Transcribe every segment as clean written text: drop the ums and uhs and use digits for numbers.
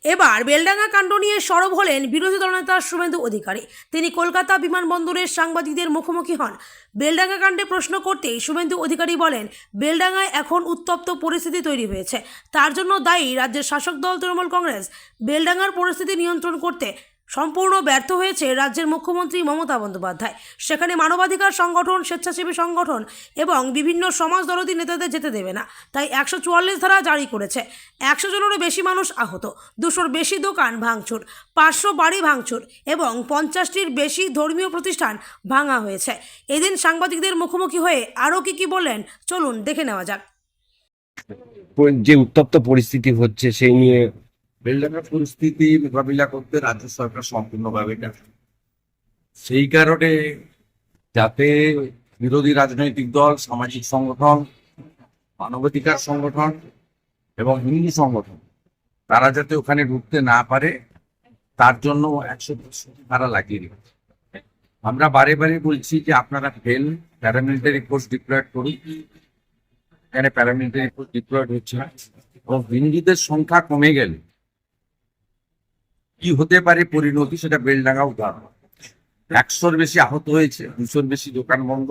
এবার বেলডাঙ্গা কাণ্ড নিয়ে সরব হলেন বিরোধী দলনেতা শুভেন্দু অধিকারী। তিনি কলকাতা বিমানবন্দরের সাংবাদিকদের মুখোমুখি হন। বেলডাঙ্গা কাণ্ডে প্রশ্ন করতেই শুভেন্দু অধিকারী বলেন, বেলডাঙ্গায় এখন উত্তপ্ত পরিস্থিতি তৈরি হয়েছে, তার জন্য দায়ী রাজ্যের শাসক দল তৃণমূল কংগ্রেস। বেলডাঙ্গার পরিস্থিতি নিয়ন্ত্রণ করতে সম্পূর্ণ ব্যর্থ হয়েছে রাজ্যের মুখ্যমন্ত্রী মমতা বন্দ্যোপাধ্যায়। সেখানে মানবাধিকার সংগঠন, স্বেচ্ছাসেবী সংগঠন এবং বিভিন্ন সমাজদরদী নেতাদের যেতে দেবে না, তাই 144 ধারা জারি করেছে। 100 জনেরও বেশি মানুষ আহত, 200-র বেশি দোকান ভাঙচুর, 500 বাড়ি ভাঙচুর এবং 50টির বেশি ধর্মীয় প্রতিষ্ঠান ভাঙা হয়েছে। এদিন সাংবাদিকদের মুখোমুখি হয়ে আরও কি বললেন, চলুন দেখে নেওয়া যাক। যে উত্তপ্ত পরিস্থিতি হচ্ছে সেই নিয়ে বেলডাঙ্গার পরিস্থিতি মোকাবিলা করতে রাজ্য সরকার সম্পূর্ণভাবে ব্যর্থ। সেই কারণে যাতে বিরোধী রাজনৈতিক দল, সামাজিক সংগঠন, মানবাধিকার সংগঠন এবং হিন্দু সংগঠন তারা যাতে ওখানে ঢুকতে না পারে তার জন্য 100% ধারা লাগিয়ে রেখেছে। আমরা বারে বারে বলছি যে আপনারা প্যারামিলিটারি ফোর্স ডিপ্লয়েড করুন। এখানে প্যারামিলিটারি ফোর্স ডিপ্লয়েড হচ্ছে না এবং হিন্দুদের সংখ্যা কমে গেলে কি হতে পারে পরিণতি, সেটা বেলডাঙ্গা উদাহরণ। 100-র বেশি আহত হয়েছে, 200-র বেশি দোকান বন্ধ,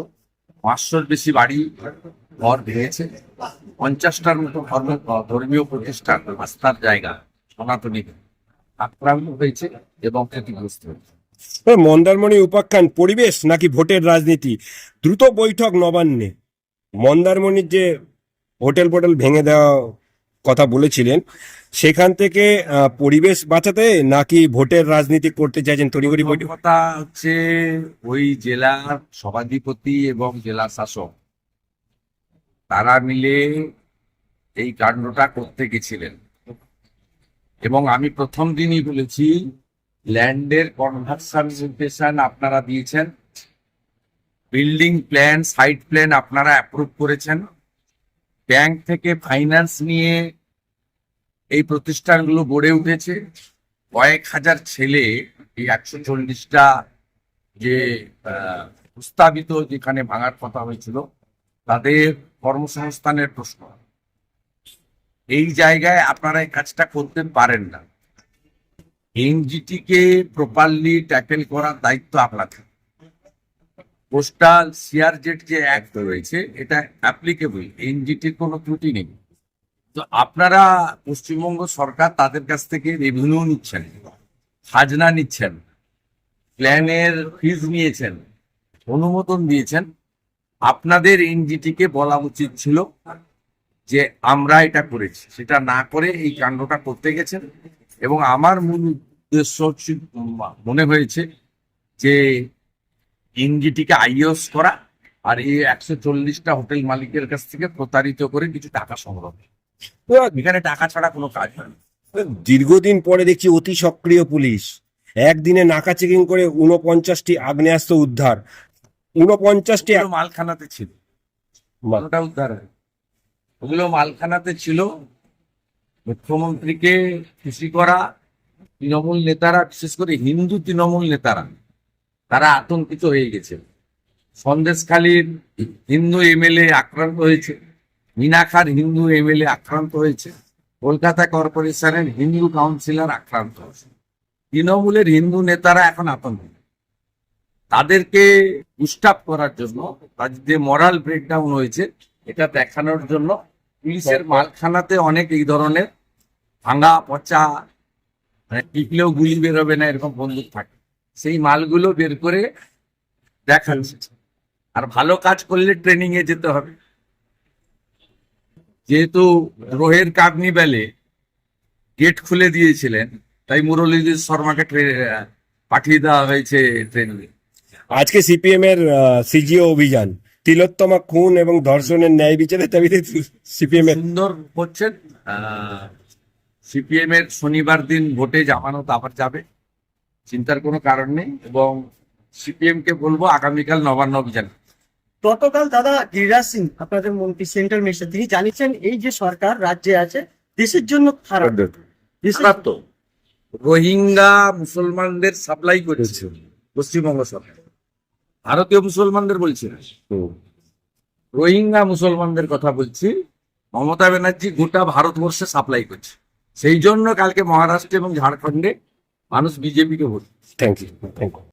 500-র বেশি বাড়ি ঘর ভেঙেছে, 50টার মতো ধর্মীয় প্রতিষ্ঠান, আস্থার জায়গা সনাতনী আক্রান্ত হয়েছে এবং ক্ষতিগ্রস্ত হয়েছে। মন্দারমণি উপাখ্যান পরিবেশ নাকি ভোটের রাজনীতি? দ্রুত বৈঠক নবান্নে। মন্দারমণির যে হোটেল ভেঙে দেওয়া কথা বলেছিলেন, সেখান থেকে পরিবেশ বাঁচাতে নাকি ভোটের রাজনীতি করতে চাইছেন? তড়িঘড়ি বৈঠক। কথা হচ্ছে ওই জেলার সভাধিপতি এবং জেলা শাসক তারা মিলে এই কাণ্ডটা করতে গেছিলেন এবং আমি প্রথম দিনই বলেছি ল্যান্ডের কনভার্সন আপনারা দিয়েছেন, বিল্ডিং প্ল্যান, সাইট প্ল্যান আপনারা অ্যাপ্রুভ করেছেন, ব্যাংক থেকে ফাইন্যান্স নিয়ে এই প্রতিষ্ঠানগুলো গড়ে উঠেছে। কয়েক হাজার ছেলে, এই 140টা যে প্রস্তাবিত যেখানে ভাঙার কথা হয়েছিল তাদের কর্মসংস্থানের প্রশ্ন। এই জায়গায় আপনারা এই কাজটা করতে পারেন না। এনজিটি কে প্রপারলি ট্যাকেল করার দায়িত্ব আপনাদের। পোস্টাল সিআরজেড যে অ্যাক্ট রয়েছে এটা অ্যাপ্লিকেবল, এনজিটির কোনো ত্রুটি নেই। তো আপনারা পশ্চিমবঙ্গ সরকার তাদের কাছ থেকে রেভিনিউ নিচ্ছেন, খাজনা নিচ্ছেন, প্ল্যানের ফিজ নিয়েছেন, অনুমোদন দিয়েছেন। আপনাদের এনজিটি কে বলা উচিত ছিল যে আমরা এটা করেছি, সেটা না করে এই কাণ্ডটা করতে গেছেন। এবং আমার মূল উদ্দেশ্য মনে হয়েছে যে এনজিটিকে আইওএস করা আর এই 140টা হোটেল মালিকের কাছ থেকে প্রতারিত করে কিছু টাকা সংগ্রহ। এখানে টাকা ছাড়া কোনো কাজ হয় না। দীর্ঘদিন পরে দেখছি অতি সক্রিয় পুলিশ। একদিনে নাকা চেকিং করে 49টি আগ্নেয়াস্ত্র উদ্ধার। 49টি মালখানাতে ছিল, ওটা উদ্ধার হয়, ওগুলো মালখানাতে ছিল। মুখ্যমন্ত্রীকে খুশি করা তৃণমূল নেতারা, বিশেষ করে হিন্দু তৃণমূল নেতারা, তারা আতঙ্কিত হয়ে গেছে। সন্দেশখালীর হিন্দু এমএলএ আক্রান্ত হয়েছে, মিনাখার হিন্দু এমএলএ আক্রান্ত হয়েছে, কলকাতা কর্পোরেশনের হিন্দু কাউন্সিলর আক্রান্ত হয়েছে। তৃণমূলের হিন্দু নেতারা এখন আতঙ্কিত। তাদেরকে ডিস্টার্ব করার জন্য, তাদের যে মরাল ব্রেকডাউন হয়েছে এটা দেখানোর জন্য পুলিশের মালখানাতে অনেক এই ধরনের ভাঙা পচা, মানে টিপলেও গুলি বেরোবে না এরকম বন্দুক থাকে, সেই মালগুলো বের করে দেখাচ্ছে। আর ভালো কাজ করলে ট্রেনিং এ যেতে হবে। যেহেতু রোহের কাবনি বেলে গেট খুলে দিয়েছিলেন, তাই মুরলীধর শর্মাকে পাঠিয়ে দেওয়া হয়েছে ট্রেনিং। আজকে সিপিএম এর সিজিও অভিযান, তিলোত্তমা খুন এবং ধর্ষণের ন্যায় বিচারের দাবিতে সিপিএম এর সুন্দর করছেন। সিপিএম এর শনিবার দিন ভোটে জামানত আবার যাবে, চিন্তার কোনো কারণ নেই। এবং সিপিএম কে বলবো আগামীকাল নবান্ন অভিযান। গতকাল দাদা গিরিরাজ সিং, আপনাদের মন্ত্রী, সেন্ট্রাল মিনিস্টার, তিনি জানিয়েছেন এই যে সরকার রাজ্যে আছে দেশের জন্য খারাপ। তো রোহিঙ্গা মুসলমানদের সাপ্লাই করেছে পশ্চিমবঙ্গ সরকার, ভারতীয় মুসলমানদের বলছি না, রোহিঙ্গা মুসলমানদের কথা বলছি। মমতা ব্যানার্জি গোটা ভারতবর্ষে সাপ্লাই করছে। সেই জন্য কালকে মহারাষ্ট্র এবং ঝাড়খণ্ডে মানুষ বিজেপিকে vote thank you thank you